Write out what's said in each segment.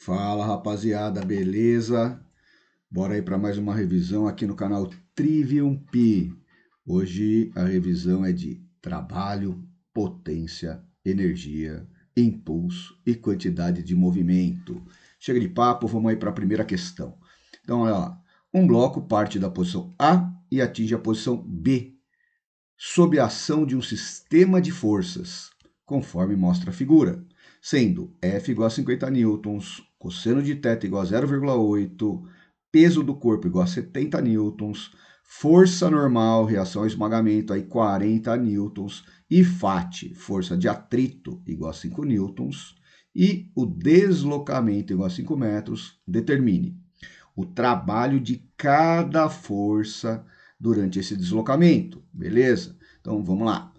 Fala rapaziada, beleza? Bora aí para mais uma revisão aqui no canal Trivium P. Hoje a revisão é de trabalho, potência, energia, impulso e quantidade de movimento. Chega de papo, vamos aí para a primeira questão. Então, olha lá. Um bloco parte da posição A e atinge a posição B, sob a ação de um sistema de forças, conforme mostra a figura, sendo F igual a 50 newtons, cosseno de θ igual a 0,8, peso do corpo igual a 70 newtons, força normal, reação ao esmagamento, aí 40 newtons, e FAT, força de atrito, igual a 5 newtons, e o deslocamento igual a 5 metros, determine o trabalho de cada força durante esse deslocamento, beleza? Então vamos lá.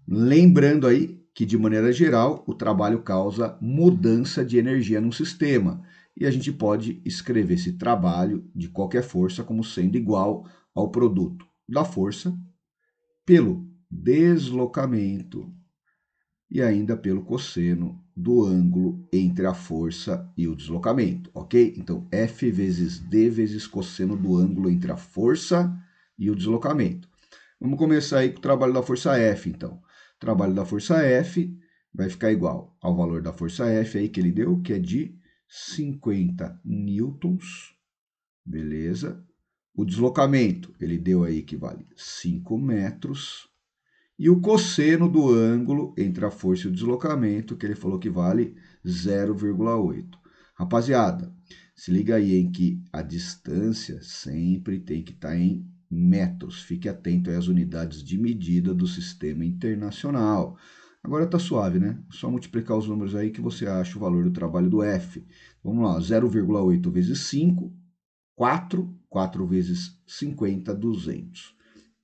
Lembrando aí que, de maneira geral, o trabalho causa mudança de energia no sistema. E a gente pode escrever esse trabalho de qualquer força como sendo igual ao produto da força pelo deslocamento e ainda pelo cosseno do ângulo entre a força e o deslocamento, ok? Então, F vezes D vezes cosseno do ângulo entre a força e o deslocamento. Vamos começar aí com o trabalho da força F, então. O trabalho da força F vai ficar igual ao valor da força F aí que ele deu, que é de 50 newtons, beleza? O deslocamento, ele deu aí que vale 5 metros. E o cosseno do ângulo entre a força e o deslocamento, que ele falou que vale 0,8. Rapaziada, se liga aí em que a distância sempre tem que estar em metros. Fique atento às unidades de medida do sistema internacional. Agora tá suave, né? Só multiplicar os números aí que você acha o valor do trabalho do F. Vamos lá, 0,8 vezes 5, 4. 4 vezes 50, 200.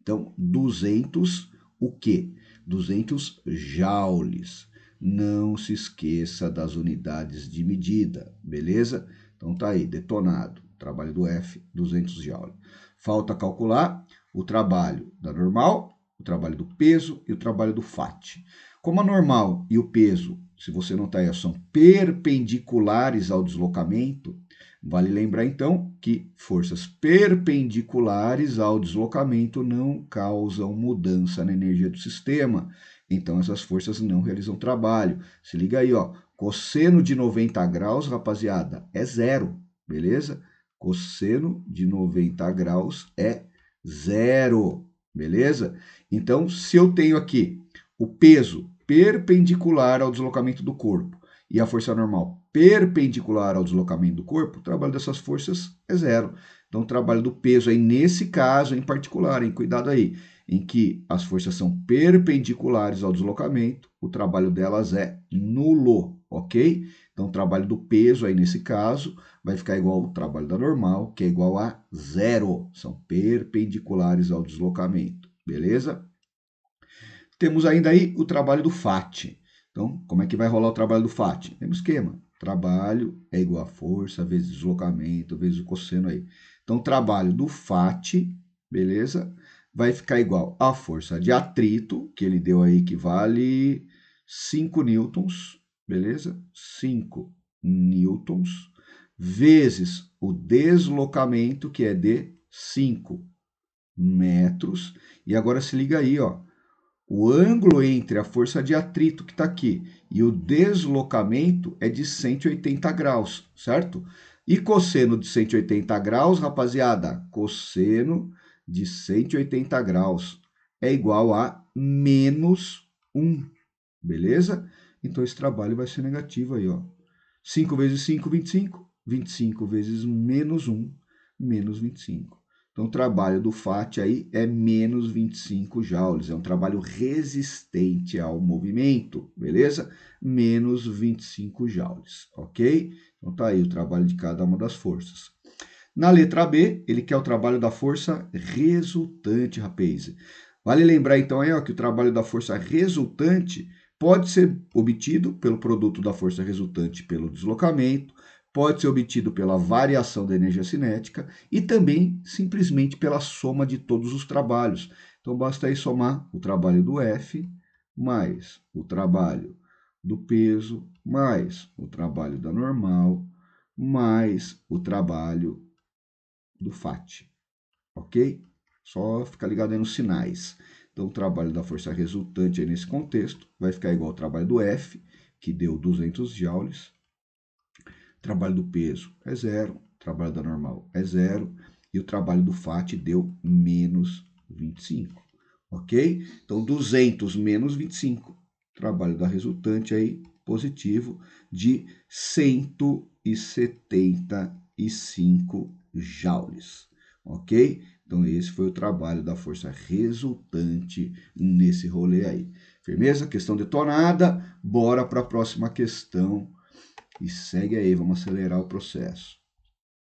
Então, 200 o quê? 200 joules. Não se esqueça das unidades de medida, beleza? Então tá aí, detonado. Trabalho do F, 200 joules. Falta calcular o trabalho da normal, o trabalho do peso e o trabalho do FAT. Como a normal e o peso, se você notar aí, são perpendiculares ao deslocamento, vale lembrar então que forças perpendiculares ao deslocamento não causam mudança na energia do sistema. Então essas forças não realizam trabalho. Se liga aí, ó. Cosseno de 90 graus, rapaziada, é zero, beleza? Cosseno de 90 graus é zero, beleza? Então, se eu tenho aqui o peso perpendicular ao deslocamento do corpo e a força normal perpendicular ao deslocamento do corpo, o trabalho dessas forças é zero. Então, o trabalho do peso aí, nesse caso em particular, hein, cuidado aí, em que as forças são perpendiculares ao deslocamento, o trabalho delas é nulo, ok? Então, o trabalho do peso aí, nesse caso, vai ficar igual ao trabalho da normal, que é igual a zero. São perpendiculares ao deslocamento, beleza? Temos ainda aí o trabalho do FAT. Então, como é que vai rolar o trabalho do FAT? Mesmo esquema. Trabalho é igual a força vezes deslocamento vezes o cosseno aí. Então, o trabalho do FAT, beleza? Vai ficar igual à força de atrito, que ele deu aí que vale 5 newtons, beleza? 5 newtons, vezes o deslocamento, que é de 5 metros. E agora se liga aí, ó. O ângulo entre a força de atrito que está aqui e o deslocamento é de 180 graus, certo? E cosseno de 180 graus, rapaziada, cosseno de 180 graus é igual a menos 1, beleza? Então esse trabalho vai ser negativo aí, ó. 5 vezes 5, 25. 25 vezes menos 1, menos 25. Então, o trabalho do FAT aí é menos 25 joules. É um trabalho resistente ao movimento, beleza? Menos 25 joules, ok? Então, tá aí o trabalho de cada uma das forças. Na letra B, ele quer o trabalho da força resultante, rapaz. Vale lembrar, então, aí, ó, que o trabalho da força resultante pode ser obtido pelo produto da força resultante pelo deslocamento, pode ser obtido pela variação da energia cinética e também simplesmente pela soma de todos os trabalhos. Então, basta aí somar o trabalho do F mais o trabalho do peso mais o trabalho da normal mais o trabalho do FAT, ok? Só ficar ligado aí nos sinais. Então, o trabalho da força resultante aí nesse contexto vai ficar igual ao trabalho do F, que deu 200 joules. Trabalho do peso é zero, trabalho da normal é zero, e o trabalho do FAT deu menos 25, ok? Então, 200 menos 25, trabalho da resultante aí positivo de 175 joules, ok? Então, esse foi o trabalho da força resultante nesse rolê aí. Firmeza? Questão detonada. Bora para a próxima questão. E segue aí, vamos acelerar o processo.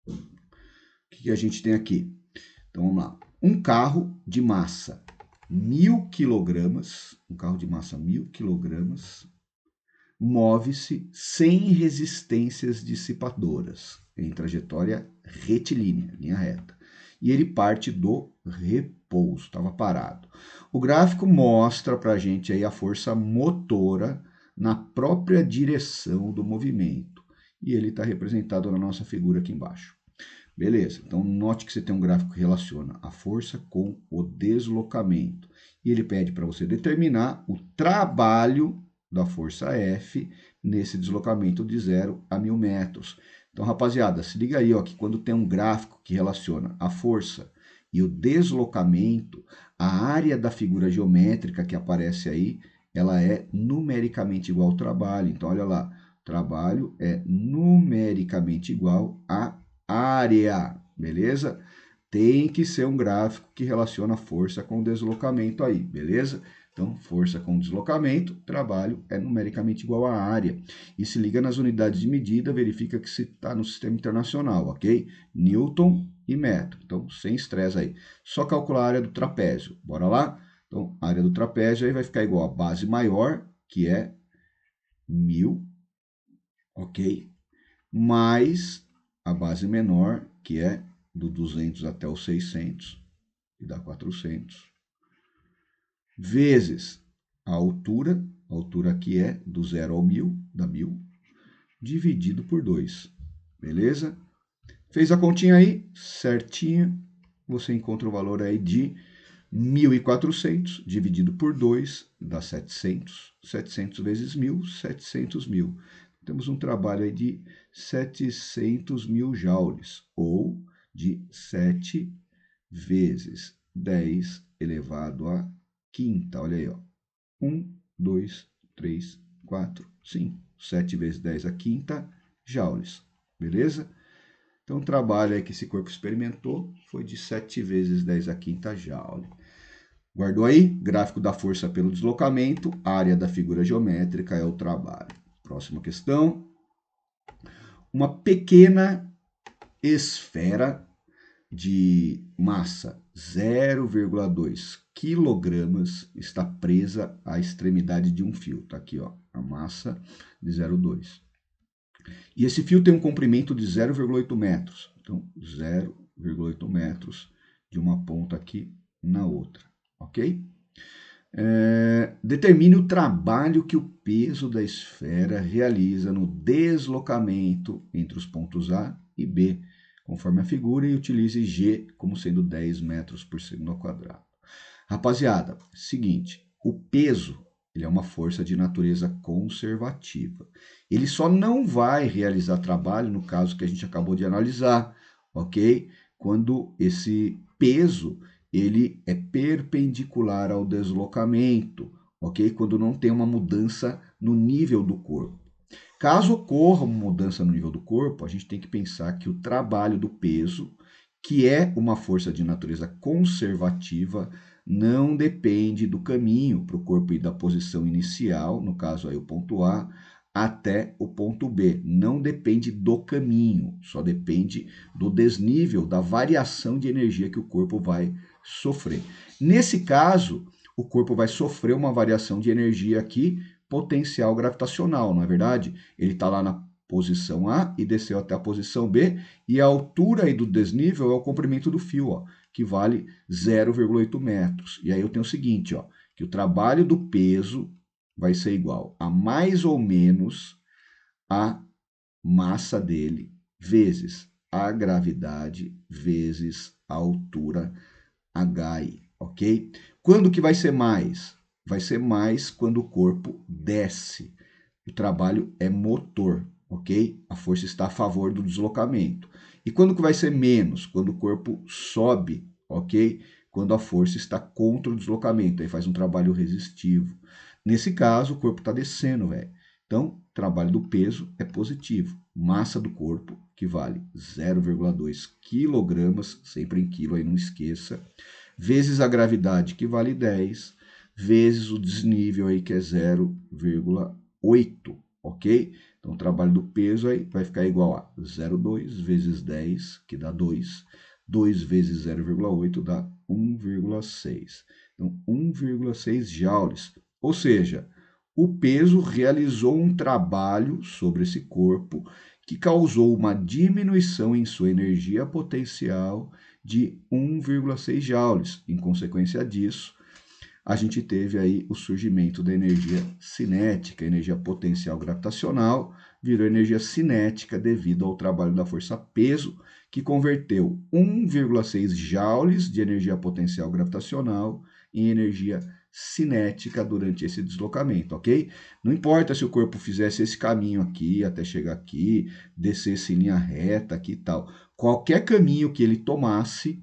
O que a gente tem aqui? Então, vamos lá. Um carro de massa 1.000 quilogramas, um carro de massa 1.000 quilogramas, move-se sem resistências dissipadoras, em trajetória retilínea, linha reta. E ele parte do repouso, estava parado. O gráfico mostra para a gente aí a força motora na própria direção do movimento. E ele está representado na nossa figura aqui embaixo. Beleza, então note que você tem um gráfico que relaciona a força com o deslocamento. E ele pede para você determinar o trabalho da força F nesse deslocamento de 0 a 1.000 metros. Então, rapaziada, se liga aí, ó, que quando tem um gráfico que relaciona a força e o deslocamento, a área da figura geométrica que aparece aí, ela é numericamente igual ao trabalho. Então, olha lá, trabalho é numericamente igual a área, beleza? Tem que ser um gráfico que relaciona força com deslocamento aí, beleza? Então, força com deslocamento, trabalho é numericamente igual à área. E se liga nas unidades de medida, verifica que se está no sistema internacional, ok? Newton e metro. Então, sem estresse aí. Só calcular a área do trapézio. Bora lá? Então, a área do trapézio aí vai ficar igual a base maior, que é 1.000, ok? Mais a base menor, que é do 200 até o 600, que dá 400, vezes a altura aqui é do 0 ao 1.000, dá 1.000, dividido por 2, beleza? Fez a continha aí, certinha, você encontra o valor aí de 1.400 dividido por 2 dá 700. 700 vezes 1.000, 700 mil. Temos um trabalho aí de 700 mil joules, ou de 7 vezes 10 elevado a quinta. Olha aí, ó. 1, 2, 3, 4, 5. 7 vezes 10 a quinta joules. Beleza? Então, o trabalho aí que esse corpo experimentou foi de 7 vezes 10 a quinta joule. Guardou aí? Gráfico da força pelo deslocamento, área da figura geométrica é o trabalho. Próxima questão. Uma pequena esfera de massa 0,2 quilogramas está presa à extremidade de um fio. Tá aqui, ó, a massa de 0,2. E esse fio tem um comprimento de 0,8 metros. Então, 0,8 metros de uma ponta aqui na outra, ok? Determine o trabalho que o peso da esfera realiza no deslocamento entre os pontos A e B, conforme a figura, e utilize G como sendo 10 metros por segundo ao quadrado. Rapaziada, seguinte, o peso ele é uma força de natureza conservativa. Ele só não vai realizar trabalho no caso que a gente acabou de analisar, ok? Quando esse peso ele é perpendicular ao deslocamento, ok? Quando não tem uma mudança no nível do corpo. Caso ocorra uma mudança no nível do corpo, a gente tem que pensar que o trabalho do peso, que é uma força de natureza conservativa, não depende do caminho para o corpo ir da posição inicial, no caso aí o ponto A, até o ponto B. Não depende do caminho, só depende do desnível, da variação de energia que o corpo vai sofrer. Nesse caso, o corpo vai sofrer uma variação de energia aqui, potencial gravitacional, não é verdade? Ele está lá na posição A e desceu até a posição B, e a altura aí do desnível é o comprimento do fio, ó, que vale 0,8 metros. E aí eu tenho o seguinte, ó, que o trabalho do peso vai ser igual a mais ou menos a massa dele vezes a gravidade vezes a altura HI, ok? Quando que vai ser mais? Vai ser mais quando o corpo desce. O trabalho é motor, ok? A força está a favor do deslocamento. E quando que vai ser menos? Quando o corpo sobe, ok? Quando a força está contra o deslocamento, aí faz um trabalho resistivo. Nesse caso, o corpo está descendo, velho. Então, o trabalho do peso é positivo. Massa do corpo, que vale 0,2 quilogramas, sempre em quilo, aí não esqueça, vezes a gravidade, que vale 10, vezes o desnível aí, que é 0,8, ok? Então, o trabalho do peso aí vai ficar igual a 0,2 vezes 10, que dá 2. 2 vezes 0,8 dá 1,6. Então, 1,6 joules. Ou seja, o peso realizou um trabalho sobre esse corpo que causou uma diminuição em sua energia potencial de 1,6 joules. Em consequência disso, a gente teve aí o surgimento da energia cinética, energia potencial gravitacional, virou energia cinética devido ao trabalho da força-peso, que converteu 1,6 joules de energia potencial gravitacional em energia cinética durante esse deslocamento, ok? Não importa se o corpo fizesse esse caminho aqui até chegar aqui, descesse em linha reta aqui e tal. Qualquer caminho que ele tomasse,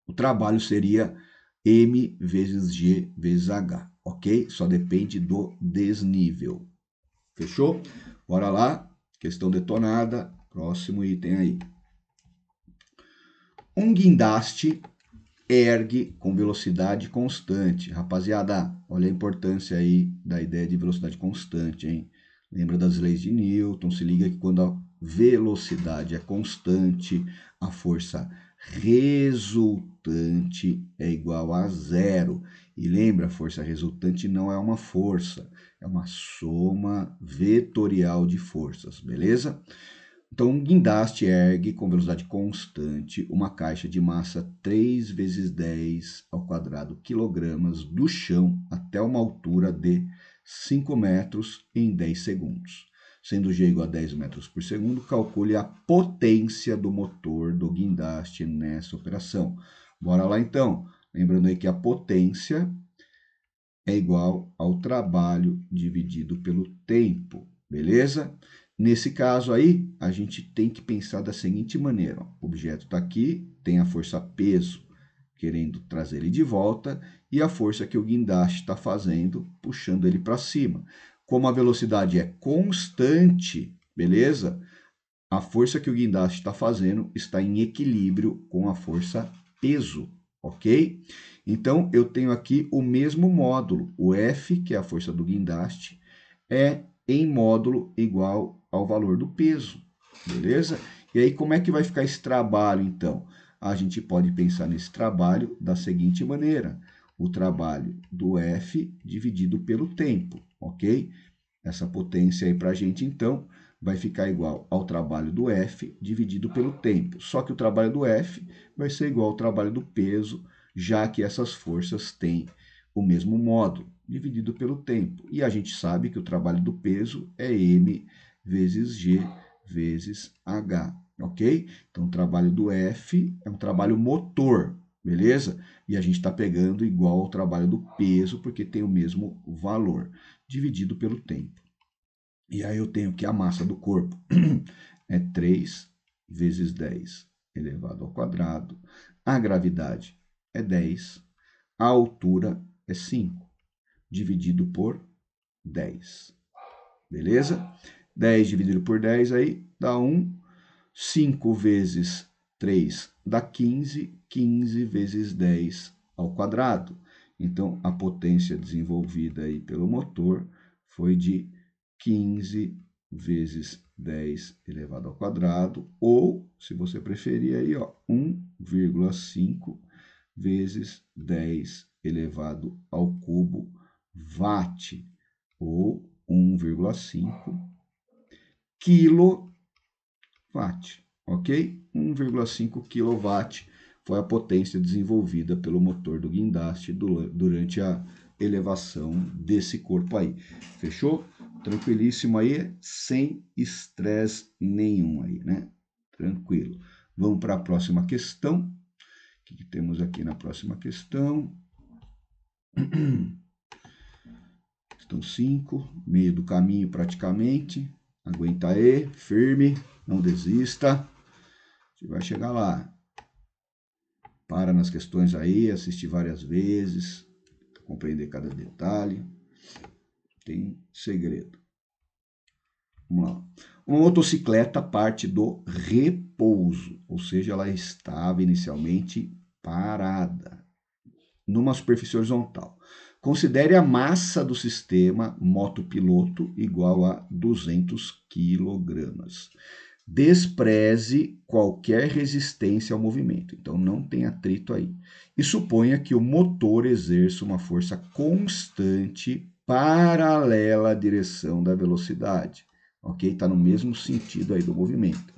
o trabalho seria M vezes G vezes H, ok? Só depende do desnível. Fechou? Bora lá. Questão detonada. Próximo item aí. Um guindaste ergue com velocidade constante. Rapaziada, olha a importância aí da ideia de velocidade constante, hein? Lembra das leis de Newton? Se liga que quando a velocidade é constante, a força resultante é igual a zero. E lembra, a força resultante não é uma força, é uma soma vetorial de forças, beleza? Então, um guindaste ergue com velocidade constante uma caixa de massa 3 vezes 10 ao quadrado quilogramas do chão até uma altura de 5 metros em 10 segundos. Sendo G igual a 10 metros por segundo, calcule a potência do motor do guindaste nessa operação. Bora lá então. Lembrando aí que a potência é igual ao trabalho dividido pelo tempo, beleza? Nesse caso aí, a gente tem que pensar da seguinte maneira: ó, o objeto está aqui, tem a força peso querendo trazer ele de volta e a força que o guindaste está fazendo, puxando ele para cima. Como a velocidade é constante, beleza? A força que o guindaste está fazendo está em equilíbrio com a força peso, ok? Então, eu tenho aqui o mesmo módulo, o F, que é a força do guindaste, é em módulo igual ao valor do peso, beleza? E aí, como é que vai ficar esse trabalho, então? A gente pode pensar nesse trabalho da seguinte maneira: o trabalho do F dividido pelo tempo, ok? Essa potência aí para a gente, então, vai ficar igual ao trabalho do F dividido pelo tempo. Só que o trabalho do F vai ser igual ao trabalho do peso, já que essas forças têm o mesmo módulo, dividido pelo tempo. E a gente sabe que o trabalho do peso é M vezes G vezes H, ok? Então, o trabalho do F é um trabalho motor, beleza? E a gente está pegando igual ao trabalho do peso, porque tem o mesmo valor, dividido pelo tempo. E aí eu tenho que a massa do corpo é 3 vezes 10 elevado ao quadrado. A gravidade é 10. A altura é 5, dividido por 10. Beleza? 10 dividido por 10 aí dá 1. 5 vezes 3 dá 15. 15 vezes 10 ao quadrado. Então, a potência desenvolvida aí pelo motor foi de 15 vezes 10 elevado ao quadrado, ou, se você preferir, aí, ó, 1,5 vezes 10 elevado ao cubo watt, ou 1,5 quilowatt, ok? 1,5 kW foi a potência desenvolvida pelo motor do guindaste durante a elevação desse corpo aí. Fechou? Tranquilíssimo aí, sem estresse nenhum aí, né? Tranquilo. Vamos para a próxima questão. O que temos aqui na próxima questão? Questão 5, meio do caminho praticamente. Aguenta aí, firme, não desista. Você vai chegar lá. Para nas questões aí, assiste várias vezes, compreender cada detalhe. Tem segredo. Vamos lá. Uma motocicleta parte do repouso, ou seja, ela estava inicialmente parada numa superfície horizontal. Considere a massa do sistema motopiloto igual a 200 kg. Despreze qualquer resistência ao movimento, então não tem atrito aí. E suponha que o motor exerça uma força constante paralela à direção da velocidade. Ok? Está no mesmo sentido aí do movimento.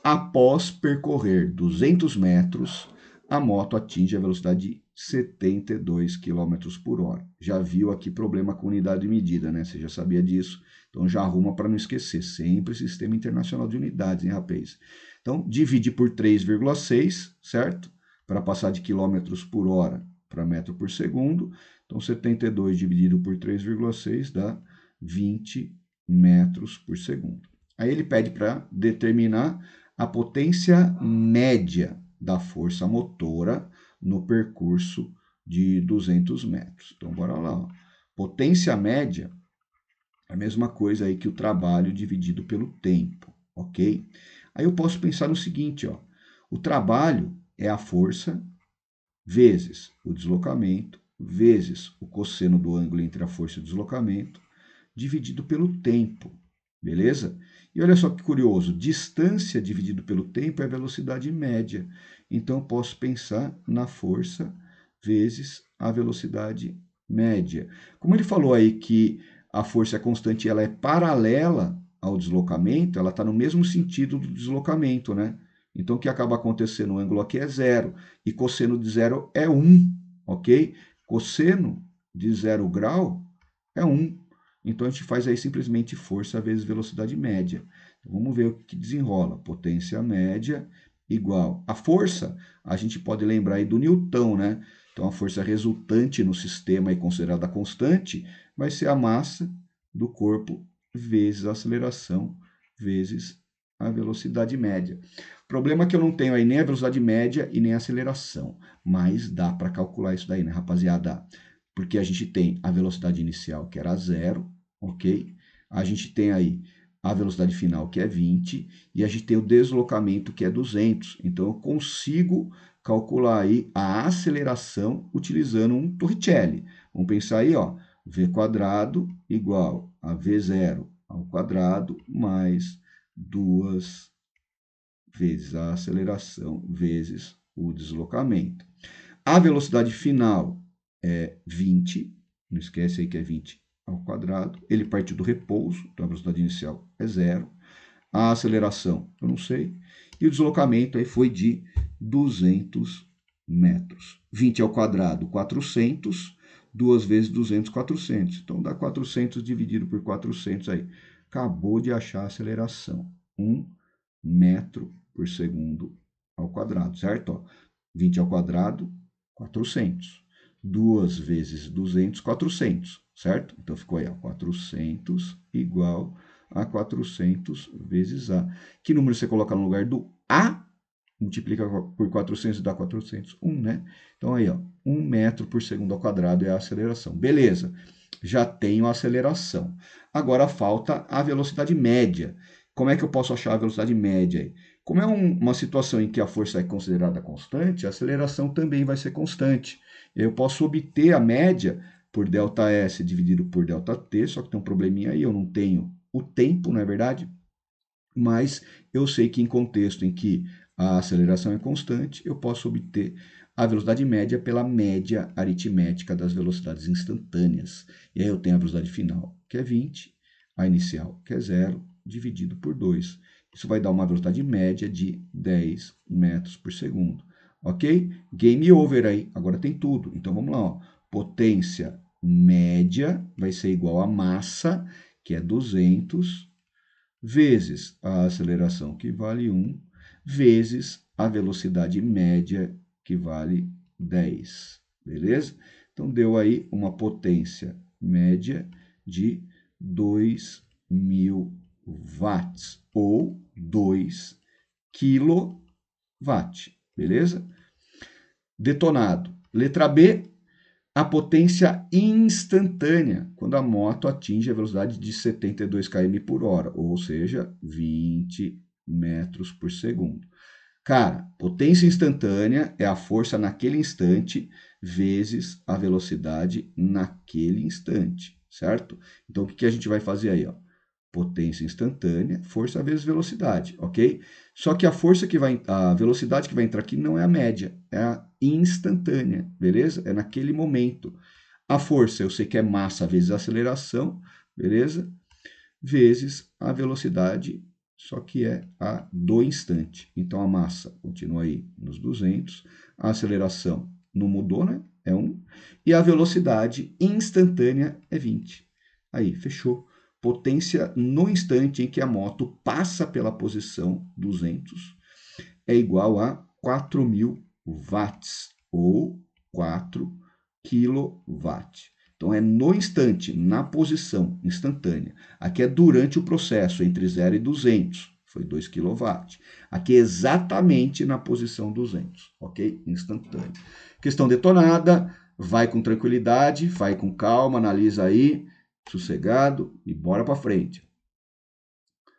Após percorrer 200 metros, a moto atinge a velocidade de 72 km por hora. Já viu aqui problema com unidade de medida, né? Você já sabia disso. Então já arruma para não esquecer. Sempre Sistema Internacional de Unidades, hein, rapaz? Então, divide por 3,6, certo? Para passar de quilômetros por hora para metro por segundo. Então, 72 dividido por 3,6 dá 20 metros por segundo. Aí ele pede para determinar a potência média da força motora no percurso de 200 metros. Então, bora lá. Ó. Potência média é a mesma coisa aí que o trabalho dividido pelo tempo, ok? Aí eu posso pensar no seguinte, ó. O trabalho é a força vezes o deslocamento vezes o cosseno do ângulo entre a força e o deslocamento dividido pelo tempo, beleza? E olha só que curioso, distância dividido pelo tempo é a velocidade média. Então, eu posso pensar na força vezes a velocidade média. Como ele falou aí que a força é constante, ela é paralela ao deslocamento, ela está no mesmo sentido do deslocamento, né? Então, o que acaba acontecendo? O ângulo aqui é zero, e cosseno de zero é 1, ok? Cosseno de 0 grau é 1. Então, a gente faz aí simplesmente força vezes velocidade média. Então, vamos ver o que desenrola. Potência média igual. A força, a gente pode lembrar aí do Newton, né? Então, a força resultante no sistema aí considerada constante vai ser a massa do corpo vezes a aceleração vezes a velocidade média. O problema é que eu não tenho aí nem a velocidade média e nem a aceleração, mas dá para calcular isso daí, né, rapaziada? Porque a gente tem a velocidade inicial, que era 0, ok? A gente tem aí a velocidade final, que é 20, e a gente tem o deslocamento, que é 200. Então, eu consigo calcular aí a aceleração utilizando um Torricelli. Vamos pensar aí, ó, v quadrado igual a v0 ao quadrado mais 2 vezes a aceleração vezes o deslocamento. A velocidade final é 20, não esquece aí que é 20 ao quadrado. Ele partiu do repouso, então a velocidade inicial é 0. A aceleração, eu não sei. E o deslocamento aí foi de 200 metros. 20 ao quadrado, 400. 2 vezes 200, 400. Então dá 400 dividido por 400 aí. Acabou de achar a aceleração. 1 metro por segundo ao quadrado, certo? Ó, 20 ao quadrado, 400. 2 vezes 200, 400, certo? Então ficou aí, ó, 400 igual a 400 vezes A. Que número você coloca no lugar do A? Multiplica por 400 e dá 400. 1, né? Então aí, ó, 1 metro por segundo ao quadrado é a aceleração. Beleza, já tenho a aceleração. Agora falta a velocidade média. Como é que eu posso achar a velocidade média aí? Como é uma situação em que a força é considerada constante, a aceleração também vai ser constante. Eu posso obter a média por ΔS dividido por ΔT, só que tem um probleminha aí, eu não tenho o tempo, não é verdade? Mas eu sei que em contexto em que a aceleração é constante, eu posso obter a velocidade média pela média aritmética das velocidades instantâneas. E aí eu tenho a velocidade final, que é 20, a inicial, que é 0, dividido por 2. Isso vai dar uma velocidade média de 10 metros por segundo. Ok? Game over aí. Agora tem tudo. Então vamos lá. Ó. Potência média vai ser igual a massa, que é 200, vezes a aceleração, que vale 1, vezes a velocidade média, que vale 10, beleza? Então, deu aí uma potência média de 2.000 watts, ou 2 kW, beleza? Detonado. Letra B, a potência instantânea, quando a moto atinge a velocidade de 72 km por hora, ou seja, 20 metros por segundo. Cara, potência instantânea é a força naquele instante vezes a velocidade naquele instante, certo? Então, o que a gente vai fazer aí, ó? Potência instantânea, força vezes velocidade, ok? Só que a velocidade que vai entrar aqui não é a média, é a instantânea, beleza? É naquele momento. A força, eu sei que é massa vezes aceleração, beleza? Vezes a velocidade, só que é a do instante. Então, a massa continua aí nos 200, a aceleração não mudou, né? É 1, e a velocidade instantânea é 20. Aí, fechou. Potência no instante em que a moto passa pela posição 200 é igual a 4.000 watts, ou 4 kW. Então, é no instante, na posição instantânea. Aqui é durante o processo, entre 0 e 200, foi 2 kW. Aqui é exatamente na posição 200, ok? Instantâneo. Questão detonada, vai com tranquilidade, vai com calma, analisa aí, sossegado e bora para frente.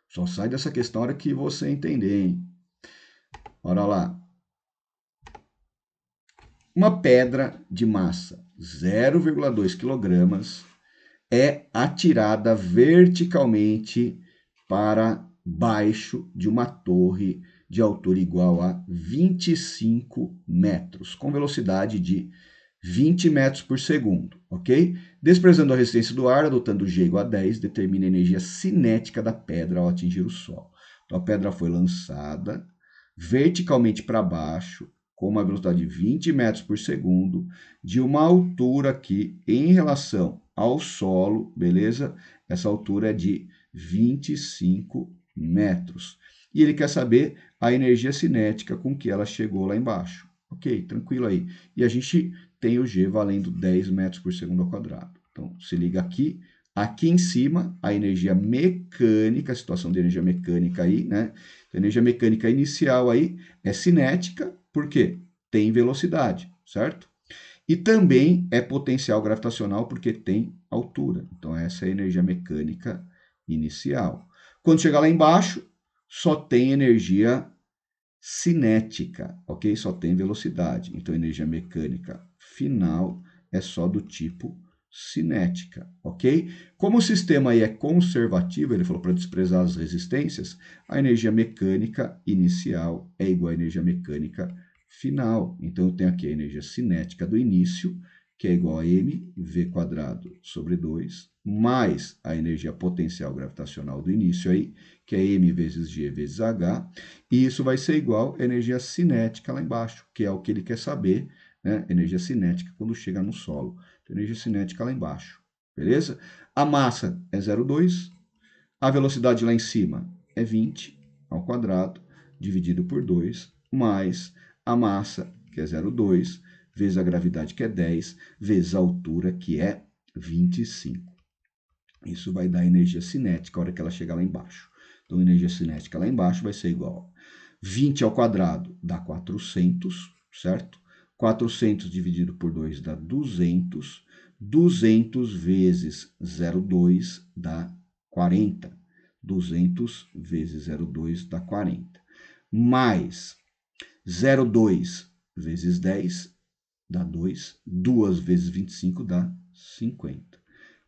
Só sai dessa questão a hora que você entender, hein? Bora lá. Uma pedra de massa 0,2 kg é atirada verticalmente para baixo de uma torre de altura igual a 25 metros, com velocidade de 20 metros por segundo, ok? Desprezando a resistência do ar, adotando G igual a 10, determina a energia cinética da pedra ao atingir o solo. Então, a pedra foi lançada verticalmente para baixo, com uma velocidade de 20 metros por segundo, de uma altura aqui em relação ao solo, beleza? Essa altura é de 25 metros. E ele quer saber a energia cinética com que ela chegou lá embaixo. Ok, tranquilo aí. E a gente tem o G valendo 10 metros por segundo ao quadrado. Então, se liga aqui. Aqui em cima, a energia mecânica, a situação de energia mecânica aí, né? A energia mecânica inicial aí é cinética, por quê? Tem velocidade, certo? E também é potencial gravitacional, porque tem altura. Então, essa é a energia mecânica inicial. Quando chegar lá embaixo, só tem energia cinética, ok? Só tem velocidade. Então, energia mecânica final é só do tipo cinética, ok? Como o sistema aí é conservativo, ele falou para desprezar as resistências, a energia mecânica inicial é igual à energia mecânica final. Então, eu tenho aqui a energia cinética do início, que é igual a mv² sobre 2, mais a energia potencial gravitacional do início aí, que é m vezes g vezes h, e isso vai ser igual à energia cinética lá embaixo, que é o que ele quer saber, né? Energia cinética quando chega no solo. Então, energia cinética lá embaixo, beleza? A massa é 0,2, a velocidade lá em cima é 20 ao quadrado, dividido por 2, mais a massa, que é 0,2, vezes a gravidade, que é 10, vezes a altura, que é 25. Isso vai dar energia cinética a hora que ela chegar lá embaixo. Então, energia cinética lá embaixo vai ser igual a 20 ao quadrado dá 400, certo? 400 dividido por 2 dá 200. 200 vezes 0,2 dá 40. 200 vezes 0,2 dá 40. Mais 0,2 vezes 10 dá 2. 2 vezes 25 dá 50.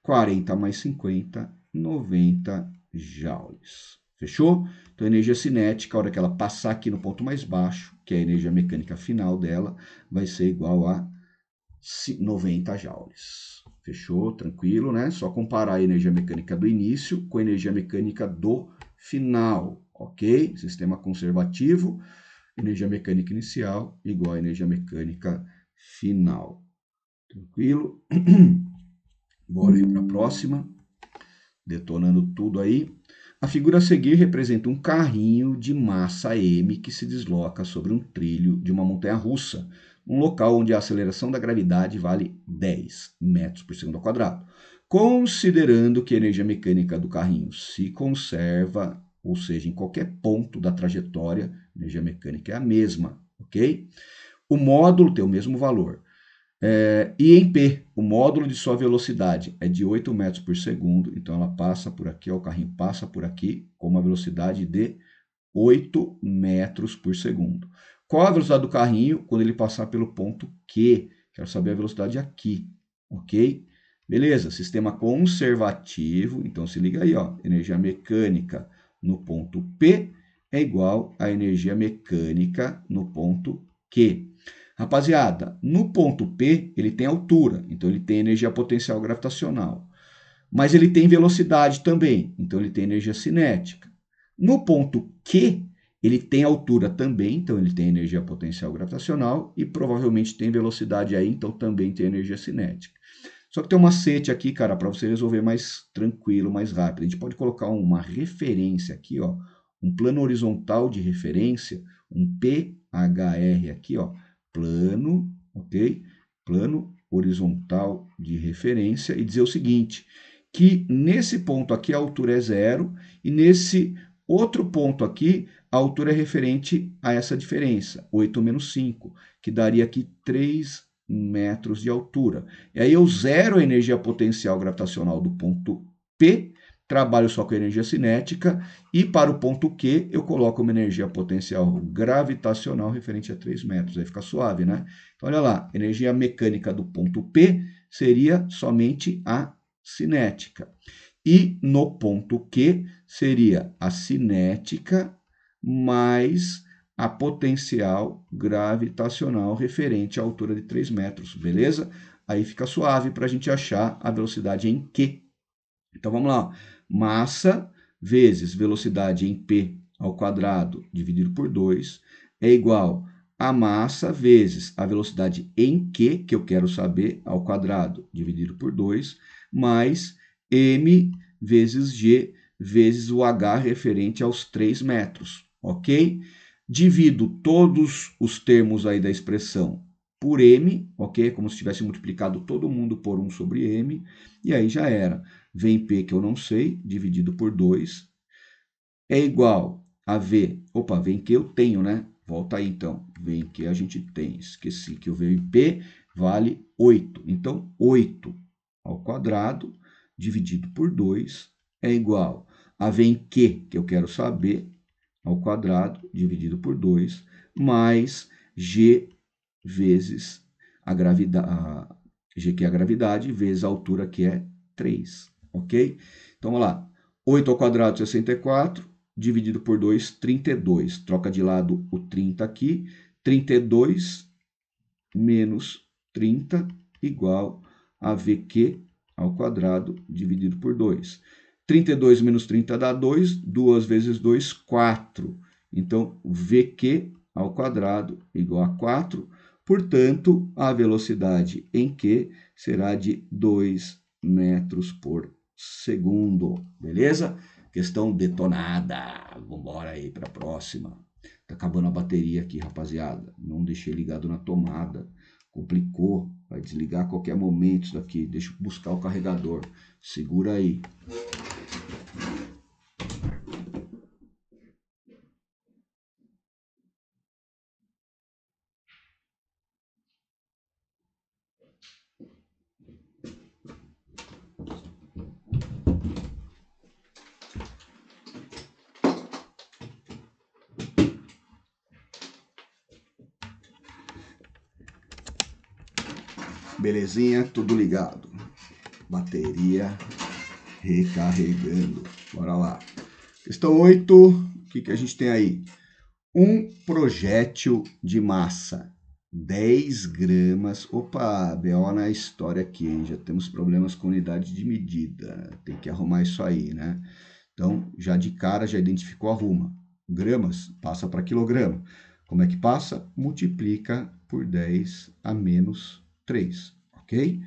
40 mais 50, 90 joules. Fechou? Então, a energia cinética, a hora que ela passar aqui no ponto mais baixo, que é a energia mecânica final dela, vai ser igual a 90 joules. Fechou? Tranquilo, né? Só comparar a energia mecânica do início com a energia mecânica do final, ok? Sistema conservativo, energia mecânica inicial igual a energia mecânica final. Tranquilo? Bora aí para a próxima. Detonando tudo aí. A figura a seguir representa um carrinho de massa M que se desloca sobre um trilho de uma montanha-russa, um local onde a aceleração da gravidade vale 10 metros por segundo ao quadrado. Considerando que a energia mecânica do carrinho se conserva, ou seja, em qualquer ponto da trajetória, a energia mecânica é a mesma, ok? O módulo tem o mesmo valor. E em P, o módulo de sua velocidade é de 8 metros por segundo, então ela passa por aqui, ó, o carrinho passa por aqui com uma velocidade de 8 metros por segundo. Qual a velocidade do carrinho quando ele passar pelo ponto Q? Quero saber a velocidade aqui, ok? Beleza, sistema conservativo, então se liga aí, ó, energia mecânica no ponto P é igual a energia mecânica no ponto Q. Rapaziada, no ponto P, ele tem altura, então ele tem energia potencial gravitacional. Mas ele tem velocidade também, então ele tem energia cinética. No ponto Q, ele tem altura também, então ele tem energia potencial gravitacional e provavelmente tem velocidade aí, então também tem energia cinética. Só que tem um macete aqui, cara, para você resolver mais tranquilo, mais rápido. A gente pode colocar uma referência aqui, ó, um plano horizontal de referência, um PHR aqui, ó, plano, ok? Plano horizontal de referência e dizer o seguinte, que nesse ponto aqui a altura é 0 e nesse outro ponto aqui a altura é referente a essa diferença, 8 menos 5, que daria aqui 3 metros de altura. E aí eu zero a energia potencial gravitacional do ponto P, trabalho só com energia cinética, e para o ponto Q eu coloco uma energia potencial gravitacional referente a 3 metros. Aí fica suave, né? Então, olha lá, energia mecânica do ponto P seria somente a cinética. E no ponto Q seria a cinética mais a potencial gravitacional referente à altura de 3 metros, beleza? Aí fica suave para a gente achar a velocidade em Q. Então vamos lá, massa vezes velocidade em P ao quadrado dividido por 2 é igual a massa vezes a velocidade em Q, que eu quero saber, ao quadrado dividido por 2, mais M vezes G vezes o H referente aos 3 metros, ok? Divido todos os termos aí da expressão por M, ok? Como se tivesse multiplicado todo mundo por 1 sobre M, e aí já era. Vem P, que eu não sei, dividido por 2, é igual a V. Opa, vem Q eu tenho, né? Volta aí, então. Vem Q a gente tem. Esqueci que o V em P vale 8. Então, 8 ao quadrado, dividido por 2, é igual a V em Q, que eu quero saber, ao quadrado, dividido por 2, mais G vezes a gravidade, G que é a gravidade, vezes a altura que é 3, ok? Então, vamos lá. 8 ao quadrado, 64, dividido por 2, 32. Troca de lado o 30 aqui. 32 menos 30 igual a VQ ao quadrado dividido por 2. 32 menos 30 dá 2. 2 vezes 2, 4. Então, VQ ao quadrado igual a 4. Portanto, a velocidade em Q será de 2 metros por segundo. Beleza? Questão detonada. Vamos embora aí para a próxima. Tá acabando a bateria aqui, rapaziada. Não deixei ligado na tomada. Complicou. Vai desligar a qualquer momento isso daqui. Deixa eu buscar o carregador. Segura aí. Belezinha, tudo ligado. Bateria recarregando. Bora lá. Questão 8. O que a gente tem aí? Um projétil de massa 10 gramas. Opa, BO na história aqui, hein? Já temos problemas com unidade de medida. Tem que arrumar isso aí, né? Então, já de cara, já identificou, arruma. Gramas, passa para quilograma. Como é que passa? Multiplica por 10 a menos 3, ok?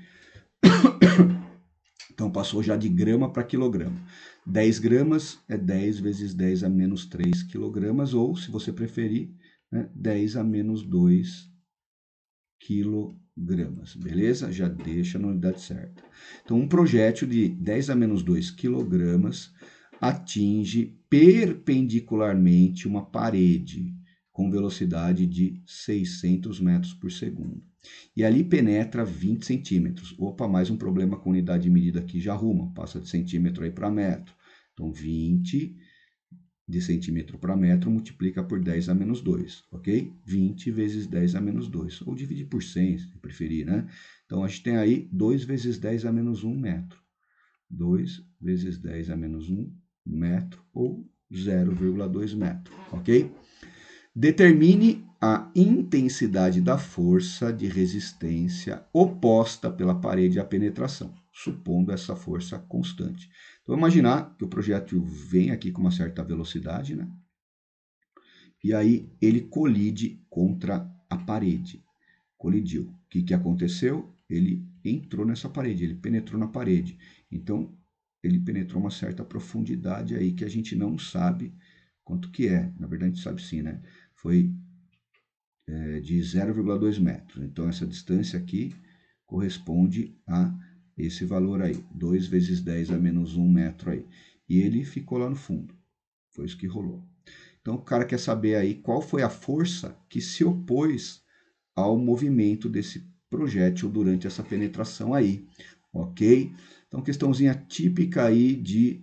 Então, Então, passou já de grama para quilograma. 10 gramas é 10 vezes 10 a menos 3 quilogramas, ou, se você preferir, né, 10 a menos 2 quilogramas, beleza? Já deixa na unidade certa. Então, um projétil de 10 a menos 2 quilogramas atinge perpendicularmente uma parede com velocidade de 600 metros por segundo. E ali penetra 20 centímetros. Opa, mais um problema com unidade de medida aqui, já arruma, passa de centímetro aí para metro. Então, 20 de centímetro para metro multiplica por 10 a menos 2, ok? 20 vezes 10 a menos 2, ou dividir por 100, se preferir, né? Então, a gente tem aí 2 vezes 10 a menos 1 metro. 2 vezes 10 a menos 1 metro, ou 0,2 metro, ok? Determine a intensidade da força de resistência oposta pela parede à penetração, supondo essa força constante. Então, imaginar que o projétil vem aqui com uma certa velocidade, né? E aí ele colide contra a parede. Colidiu. O que aconteceu? Ele entrou nessa parede, ele penetrou na parede. Então, ele penetrou uma certa profundidade aí que a gente não sabe quanto que é. Na verdade, a gente sabe sim, né? Foi de 0,2 metros. Então, essa distância aqui corresponde a esse valor aí, 2 vezes 10 a menos 1 metro aí. E ele ficou lá no fundo. Foi isso que rolou. Então, o cara quer saber aí qual foi a força que se opôs ao movimento desse projétil durante essa penetração aí, ok? Então, questãozinha típica aí de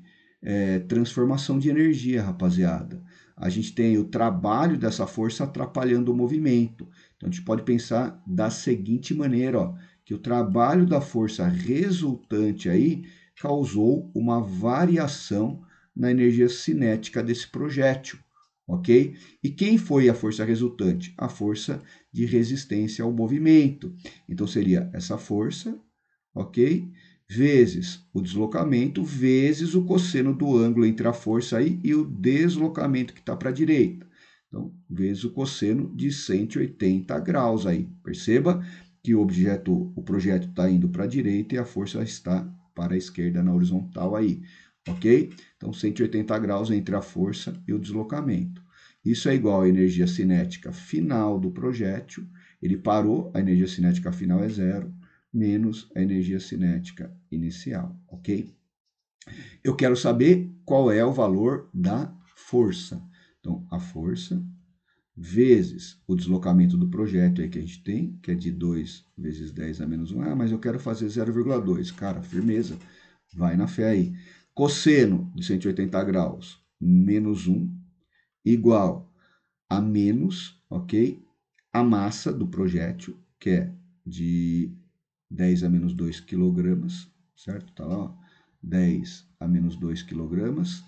transformação de energia, rapaziada. A gente tem o trabalho dessa força atrapalhando o movimento. Então, a gente pode pensar da seguinte maneira, ó, que o trabalho da força resultante aí causou uma variação na energia cinética desse projétil, ok? E quem foi a força resultante? A força de resistência ao movimento. Então, seria essa força, ok? Vezes o deslocamento, vezes o cosseno do ângulo entre a força aí e o deslocamento que está para a direita. Então, vezes o cosseno de 180 graus aí. Perceba que o projétil está indo para a direita e a força está para a esquerda na horizontal aí, ok? Então, 180 graus entre a força e o deslocamento. Isso é igual à energia cinética final do projétil. Ele parou, a energia cinética final é zero, menos a energia cinética inicial, ok? Eu quero saber qual é o valor da força. Então, a força vezes o deslocamento do projétil aí que a gente tem, que é de 2 vezes 10 a menos 1. Ah, mas eu quero fazer 0,2. Cara, firmeza, vai na fé aí. Cosseno de 180 graus menos 1 igual a menos, ok? A massa do projétil, que é de 10 a menos 2 quilogramas, certo? Tá lá, ó, 10 a menos 2 quilogramas,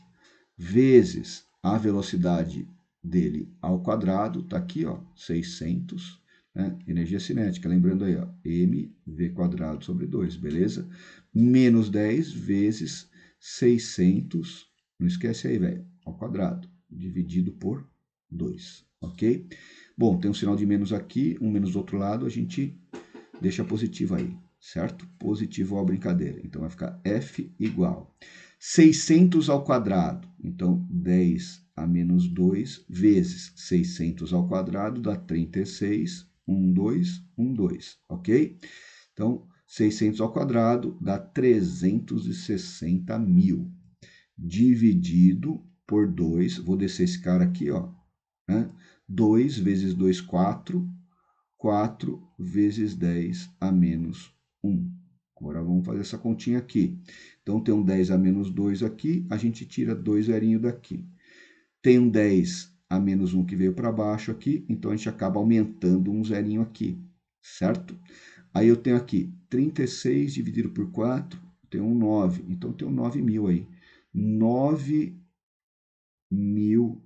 vezes a velocidade dele ao quadrado, tá aqui, ó, 600, né? Energia cinética, lembrando aí, ó, mv quadrado sobre 2, beleza? Menos 10 vezes 600, não esquece aí, velho, ao quadrado, dividido por 2, ok? Bom, tem um sinal de menos aqui, um menos do outro lado, a gente deixa positivo aí, certo? Positivo à brincadeira. Então, vai ficar F igual 600 ao quadrado. Então, 10 a menos 2 vezes 600 ao quadrado dá 36, 2, ok? Então, 600 ao quadrado dá 360 mil. Dividido por 2, vou descer esse cara aqui, ó, né? 2 vezes 2, 4. 4 vezes 10 a menos 1. Agora vamos fazer essa continha aqui. Então, tem um 10 a menos 2 aqui, a gente tira 2 zerinhos daqui. Tem um 10 a menos 1 que veio para baixo aqui, então a gente acaba aumentando um zerinho aqui, certo? Aí eu tenho aqui 36 dividido por 4, tem um 9, então tem um 9.000 aí. 9.000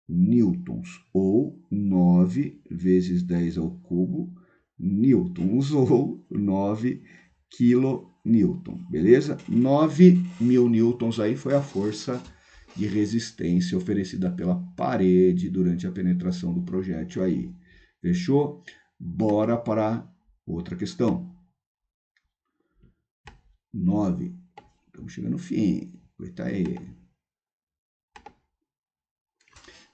newtons, ou 9 vezes 10 ao cubo newtons, ou 9 kilonewton, beleza? 9.000 newtons aí foi a força de resistência oferecida pela parede durante a penetração do projétil aí. Fechou? Bora para outra questão. 9. Estamos chegando no fim. Aguenta aí.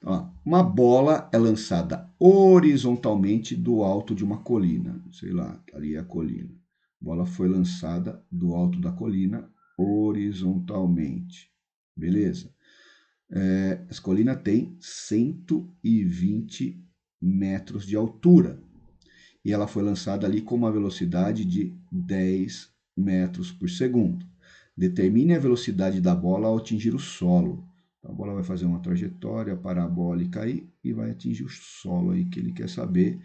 Ó, uma bola é lançada horizontalmente do alto de uma colina. Sei lá, ali é a colina. A bola foi lançada do alto da colina horizontalmente. Beleza? Essa colina tem 120 metros de altura. E ela foi lançada ali com uma velocidade de 10 metros por segundo. Determine a velocidade da bola ao atingir o solo. A bola vai fazer uma trajetória parabólica aí e vai atingir o solo aí que ele quer saber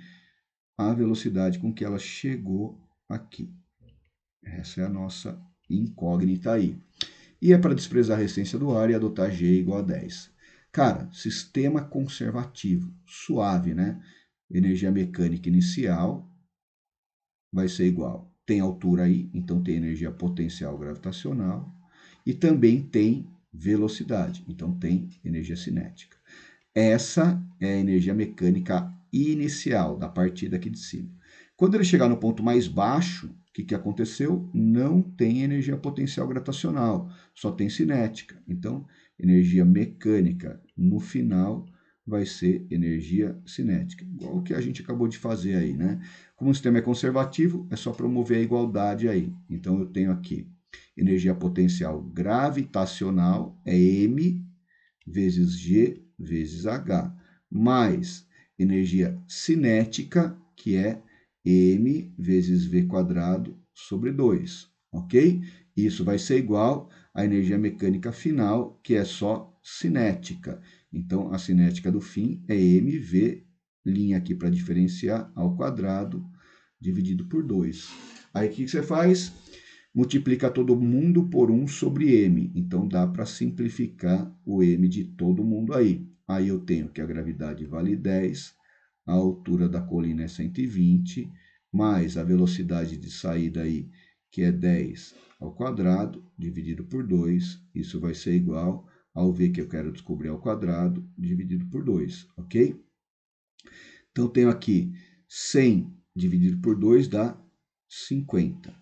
a velocidade com que ela chegou aqui. Essa é a nossa incógnita aí. E é para desprezar a resistência do ar e adotar G igual a 10. Cara, sistema conservativo, suave, né? Energia mecânica inicial vai ser igual. Tem altura aí, então tem energia potencial gravitacional e também tem velocidade, então tem energia cinética. Essa é a energia mecânica inicial da partida aqui de cima. Quando ele chegar no ponto mais baixo, o que aconteceu? Não tem energia potencial gravitacional, só tem cinética. Então, energia mecânica no final vai ser energia cinética, igual o que a gente acabou de fazer aí, né? Como o sistema é conservativo, é só promover a igualdade aí. Então, eu tenho aqui energia potencial gravitacional, é M vezes G vezes H, mais energia cinética, que é M vezes V quadrado sobre 2, ok? Isso vai ser igual à energia mecânica final, que é só cinética. Então, a cinética do fim é mv, linha aqui para diferenciar, ao quadrado, dividido por 2. Aí, o que você faz? Multiplica todo mundo por 1 sobre m. Então, dá para simplificar o m de todo mundo aí. Aí eu tenho que a gravidade vale 10, a altura da colina é 120, mais a velocidade de saída aí, que é 10 ao quadrado, dividido por 2. Isso vai ser igual ao v que eu quero descobrir ao quadrado, dividido por 2, ok? Então, tenho aqui 100 dividido por 2 dá 50.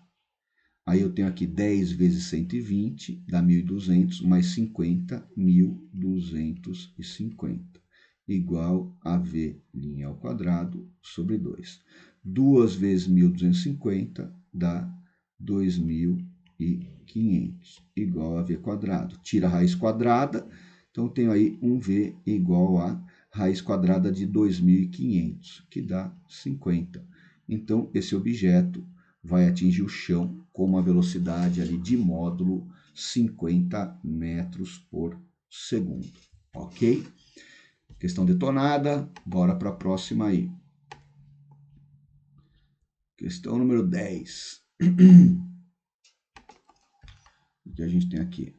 Aí eu tenho aqui 10 vezes 120, dá 1.200, mais 50, 1.250, igual a V' ao quadrado sobre 2. 2 vezes 1.250 dá 2.500, igual a V quadrado. Tira a raiz quadrada, então tenho aí um V igual a raiz quadrada de 2.500, que dá 50. Então, esse objeto vai atingir o chão com uma velocidade ali de módulo 50 metros por segundo, ok? Questão detonada, bora para a próxima aí. Questão número 10. O que a gente tem aqui?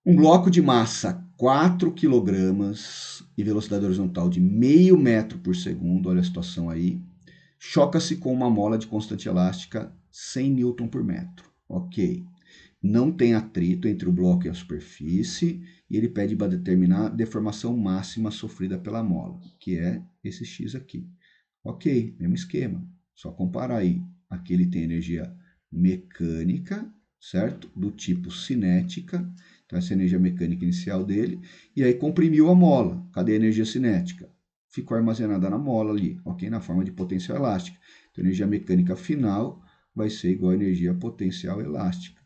Um bloco de massa 4 kg e velocidade horizontal de meio metro por segundo, olha a situação aí, choca-se com uma mola de constante elástica 100 Newton por metro. Ok. Não tem atrito entre o bloco e a superfície e ele pede para determinar a deformação máxima sofrida pela mola, que é esse X aqui. Ok, mesmo esquema. Só comparar aí. Aqui ele tem energia mecânica, certo? Do tipo cinética. Então, essa é a energia mecânica inicial dele. E aí comprimiu a mola. Cadê a energia cinética? Ficou armazenada na mola ali, ok? Na forma de potencial elástica. Então, a energia mecânica final vai ser igual a energia potencial elástica.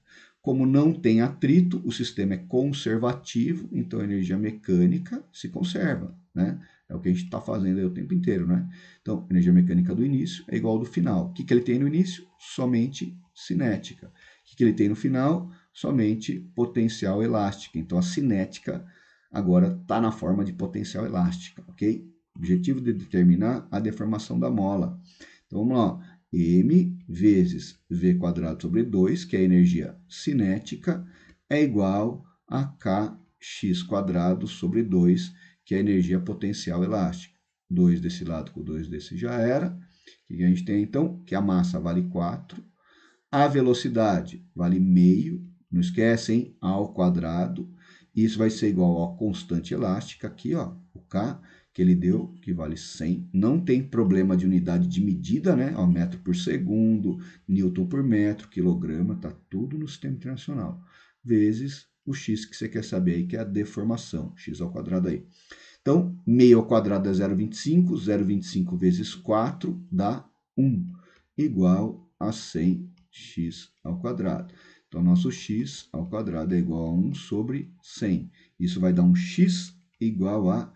Como não tem atrito, o sistema é conservativo, então a energia mecânica se conserva, né? É o que a gente está fazendo aí o tempo inteiro, né? Então, energia mecânica do início é igual ao do final. O que ele tem no início? Somente cinética. O que ele tem no final? Somente potencial elástica. Então, a cinética agora está na forma de potencial elástica, ok? Objetivo de determinar a deformação da mola. Então, vamos lá. M vezes V quadrado sobre 2, que é a energia cinética, é igual a Kx quadrado sobre 2, que é a energia potencial elástica. 2 desse lado com 2 desse já era. O que a gente tem então? Que a massa vale 4, a velocidade vale meio, não esquece, hein? Ao quadrado. Isso vai ser igual a constante elástica aqui, ó, o K, que ele deu, que vale 100. Não tem problema de unidade de medida, né? Ó, metro por segundo, newton por metro, quilograma, tá tudo no sistema internacional. Vezes o x que você quer saber aí, que é a deformação, x ao quadrado aí. Então, meio ao quadrado é 0,25, 0,25 vezes 4 dá 1, igual a 100x ao quadrado. Então, nosso x ao quadrado é igual a 1 sobre 100. Isso vai dar um x igual a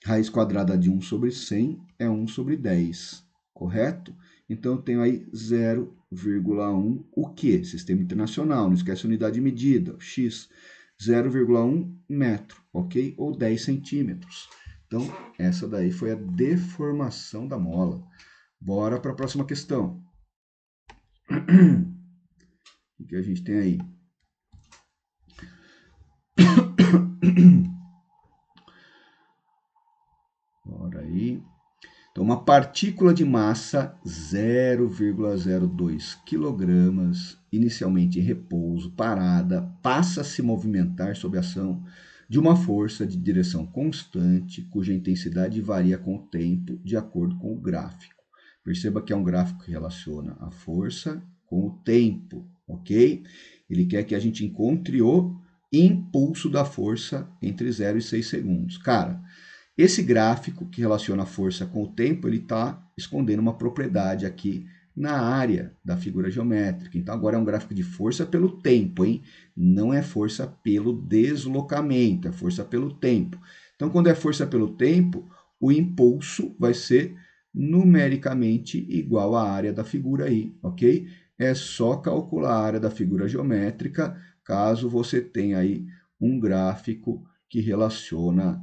raiz quadrada de 1 sobre 100 é 1 sobre 10, correto? Então, eu tenho aí 0,1, o quê? Sistema internacional, não esquece a unidade de medida, x, 0,1 metro, ok? Ou 10 centímetros. Então, essa daí foi a deformação da mola. Bora para a próxima questão. O que a gente tem aí? Bora aí. Então, uma partícula de massa 0,02 kg, inicialmente em repouso, parada, passa a se movimentar sob a ação de uma força de direção constante, cuja intensidade varia com o tempo, de acordo com o gráfico. Perceba que é um gráfico que relaciona a força com o tempo, ok? Ele quer que a gente encontre o impulso da força entre 0 e 6 segundos. Cara, esse gráfico que relaciona a força com o tempo, ele está escondendo uma propriedade aqui na área da figura geométrica. Então, agora é um gráfico de força pelo tempo, hein? Não é força pelo deslocamento, é força pelo tempo. Então, quando é força pelo tempo, o impulso vai ser numericamente igual à área da figura aí, ok? É só calcular a área da figura geométrica, caso você tenha aí um gráfico que relaciona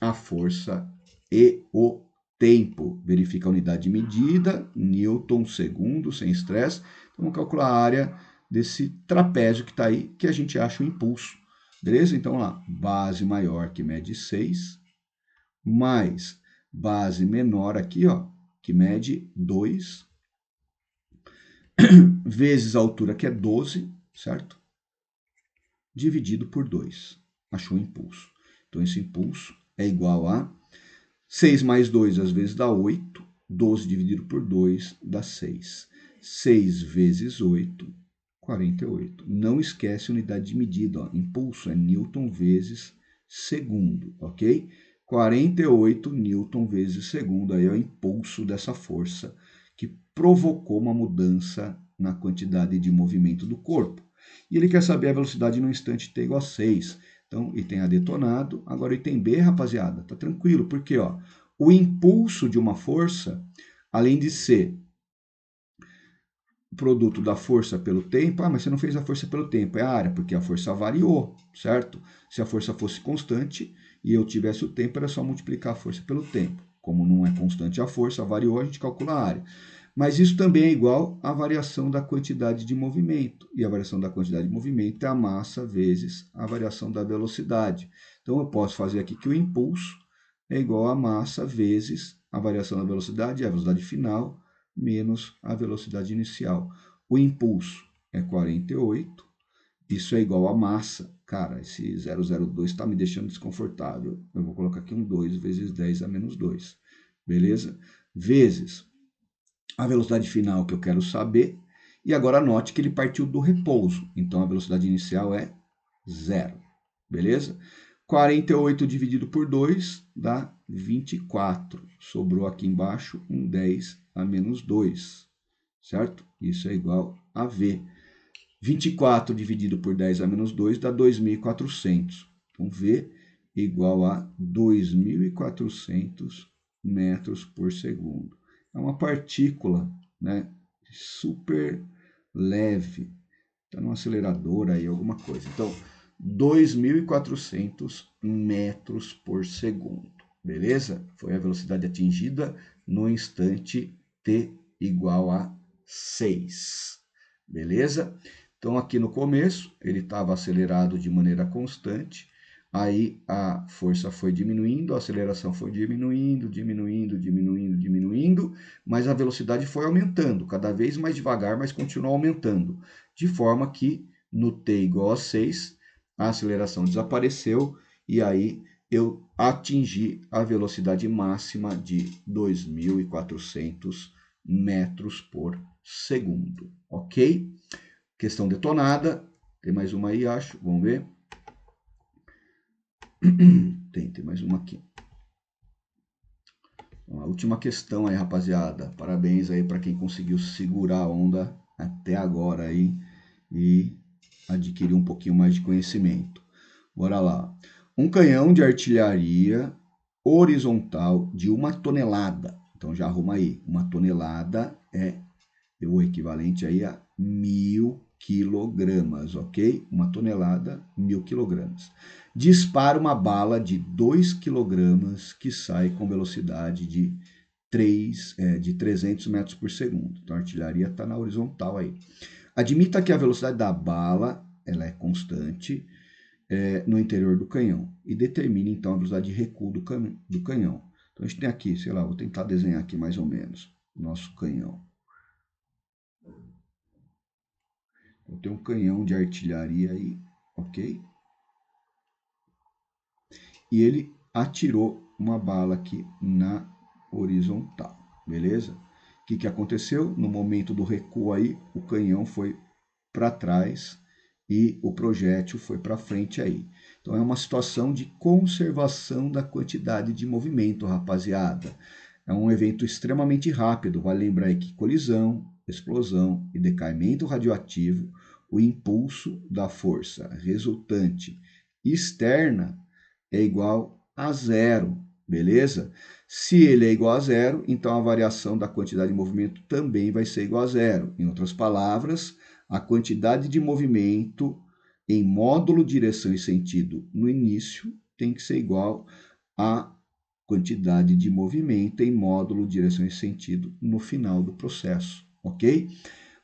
a força e o tempo. Verifica a unidade de medida, newton segundo, sem estresse. Então, vamos calcular a área desse trapézio que está aí, que a gente acha o impulso. Beleza? Então, lá, base maior que mede 6, mais base menor aqui, ó, que mede 2, vezes a altura, que é 12, certo? Dividido por 2. Achou o impulso. Então, esse impulso é igual a 6 mais 2 às vezes dá 8, 12 dividido por 2 dá 6. 6 vezes 8, 48. Não esquece a unidade de medida, ó. Impulso é newton vezes segundo, ok? 48 newton vezes segundo, aí é o impulso dessa força que provocou uma mudança na quantidade de movimento do corpo. E ele quer saber a velocidade no instante t igual a 6. Então, item A detonado. Agora, item B, rapaziada, tá tranquilo, porque ó, o impulso de uma força, além de ser produto da força pelo tempo, mas você não fez a força pelo tempo, é a área, porque a força variou, certo? Se a força fosse constante e eu tivesse o tempo, era só multiplicar a força pelo tempo. Como não é constante a força, variou, a gente calcula a área. Mas isso também é igual à variação da quantidade de movimento. E a variação da quantidade de movimento é a massa vezes a variação da velocidade. Então, eu posso fazer aqui que o impulso é igual a massa vezes a variação da velocidade, a velocidade final, menos a velocidade inicial. O impulso é 48, isso é igual a massa. Cara, esse 002 está me deixando desconfortável. Eu vou colocar aqui um 2 vezes 10 a menos 2. Beleza? Vezes a velocidade final que eu quero saber. E agora note que ele partiu do repouso. Então, a velocidade inicial é 0. Beleza? 48 dividido por 2 dá 24. Sobrou aqui embaixo um 10 a menos 2. Certo? Isso é igual a V. 24 dividido por 10 a menos 2 dá 2.400. Então, V igual a 2.400 metros por segundo. É uma partícula, né, super leve. Está no acelerador aí, alguma coisa. Então, 2.400 metros por segundo. Beleza? Foi a velocidade atingida no instante t igual a 6. Beleza? Então, aqui no começo, ele estava acelerado de maneira constante. Aí a força foi diminuindo, a aceleração foi diminuindo, mas a velocidade foi aumentando, cada vez mais devagar, mas continuou aumentando. De forma que no t igual a 6, a aceleração desapareceu e aí eu atingir a velocidade máxima de 2.400 metros por segundo, ok? Questão detonada, tem mais uma aí, acho, vamos ver. Tem mais uma aqui. A última questão aí, rapaziada. Parabéns aí para quem conseguiu segurar a onda até agora aí e adquirir um pouquinho mais de conhecimento. Bora lá. Um canhão de artilharia horizontal de 1 tonelada. Então já arruma aí. 1 tonelada é o equivalente aí a 1.000 quilogramas, ok? 1 tonelada, 1.000 quilogramas. Dispara uma bala de 2 quilogramas que sai com velocidade de 300 metros por segundo. Então a artilharia está na horizontal aí. Admita que a velocidade da bala ela é constante no interior do canhão e determine então a velocidade de recuo do canhão. Então a gente tem aqui, sei lá, vou tentar desenhar aqui mais ou menos o nosso canhão. Eu tenho um canhão de artilharia aí, ok? E ele atirou uma bala aqui na horizontal, beleza? O que aconteceu? No momento do recuo aí, o canhão foi para trás e o projétil foi para frente aí. Então é uma situação de conservação da quantidade de movimento, rapaziada. É um evento extremamente rápido, vale lembrar aí que colisão, explosão e decaimento radioativo, o impulso da força resultante externa é igual a zero, beleza? Se ele é igual a zero, então a variação da quantidade de movimento também vai ser igual a zero. Em outras palavras, a quantidade de movimento em módulo, direção e sentido no início tem que ser igual à quantidade de movimento em módulo, direção e sentido no final do processo, ok?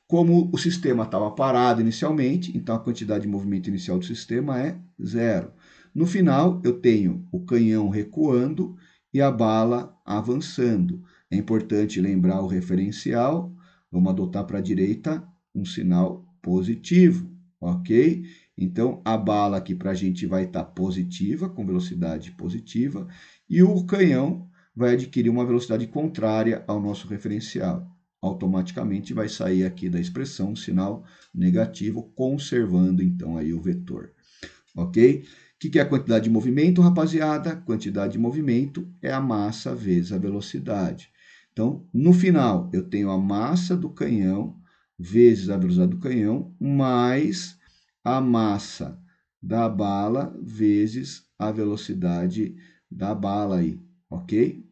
Como o sistema estava parado inicialmente, então a quantidade de movimento inicial do sistema é zero. No final, eu tenho o canhão recuando e a bala avançando. É importante lembrar o referencial. Vamos adotar para a direita um sinal positivo, ok? Então, a bala aqui para a gente vai estar positiva, com velocidade positiva, e o canhão vai adquirir uma velocidade contrária ao nosso referencial. Automaticamente vai sair aqui da expressão um sinal negativo, conservando então aí o vetor, ok? O que é a quantidade de movimento, rapaziada? Quantidade de movimento é a massa vezes a velocidade. Então, no final, eu tenho a massa do canhão vezes a velocidade do canhão, mais a massa da bala vezes a velocidade da bala aí, ok?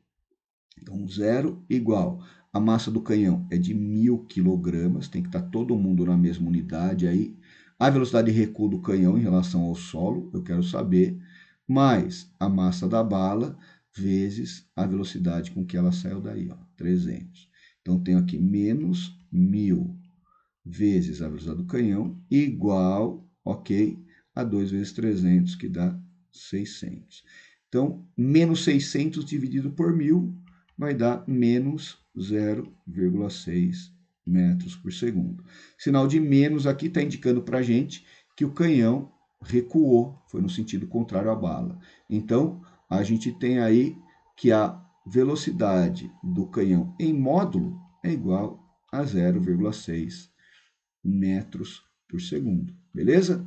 Então, 0 igual. A massa do canhão é de 1.000 quilogramas, tem que estar todo mundo na mesma unidade aí. A velocidade de recuo do canhão em relação ao solo, eu quero saber, mais a massa da bala vezes a velocidade com que ela saiu daí, ó, 300. Então, tenho aqui menos 1.000 vezes a velocidade do canhão, igual, ok, a 2 vezes 300, que dá 600. Então, menos 600 dividido por 1.000 vai dar menos 0,6 metros por segundo. Sinal de menos aqui está indicando para a gente que o canhão recuou, foi no sentido contrário à bala. Então, a gente tem aí que a velocidade do canhão em módulo é igual a 0,6 metros por segundo, beleza?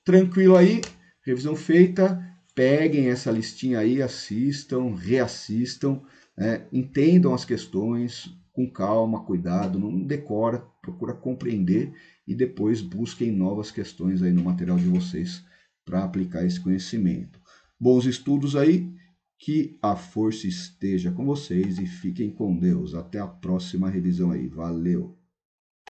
Tranquilo aí, revisão feita, peguem essa listinha aí, assistam, reassistam, entendam as questões com calma, cuidado, não decora, procura compreender e depois busquem novas questões aí no material de vocês para aplicar esse conhecimento. Bons estudos aí, que a força esteja com vocês e fiquem com Deus. Até a próxima revisão aí. Valeu!